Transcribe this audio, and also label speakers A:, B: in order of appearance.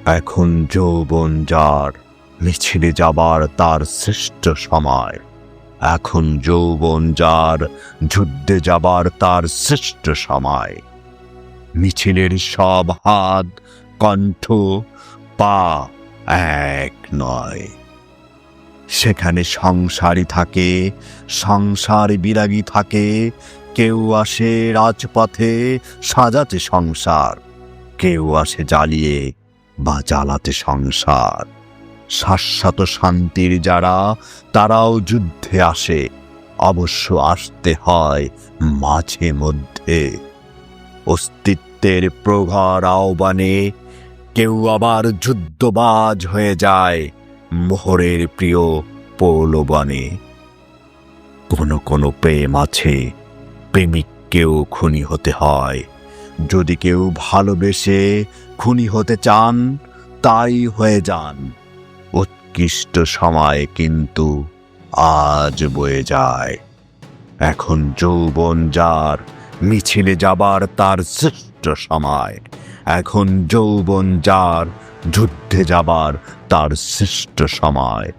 A: এখন যৌবন যার, মিছিলে যাবার তার শ্রেষ্ঠ সময়। এখন যৌবন যার, যুদ্ধে যাবার তার শ্রেষ্ঠ সময়। মিছিলের সব হাত, কণ্ঠ, পা এক নয়। সেখানে সংসারী থাকে, সংসার বিরাগী থাকে। কেউ আসে রাজপথে সাজাতে সংসার, কেউ আসে জ্বালিয়ে বা জ্বালাতে সংসার। শাশ্বত শান্তির যারা, তারাও যুদ্ধে আসে। অবশ্য আসতে হয় মাঝে মধ্যে। অস্তিত্বের প্রগাঢ় আহ্বানে কেউ আবার যুদ্ধবাজ হয়ে যায় মোহরের প্রিয় পৌলবনে। কোনো কোনো প্রেম আছে, প্রেমিককেও খুনি হতে হয়। যদি কেউ ভালোবেসে খুনি হতে চান, তাই হয়ে যান। উৎকৃষ্ট সময় কিন্তু আজ বয়ে যায়। এখন যৌবন যার, মিছিলে যাবার তার শ্রেষ্ঠ সময়। এখন যৌবন যার, যুদ্ধে যাবার তার শ্রেষ্ঠ সময়।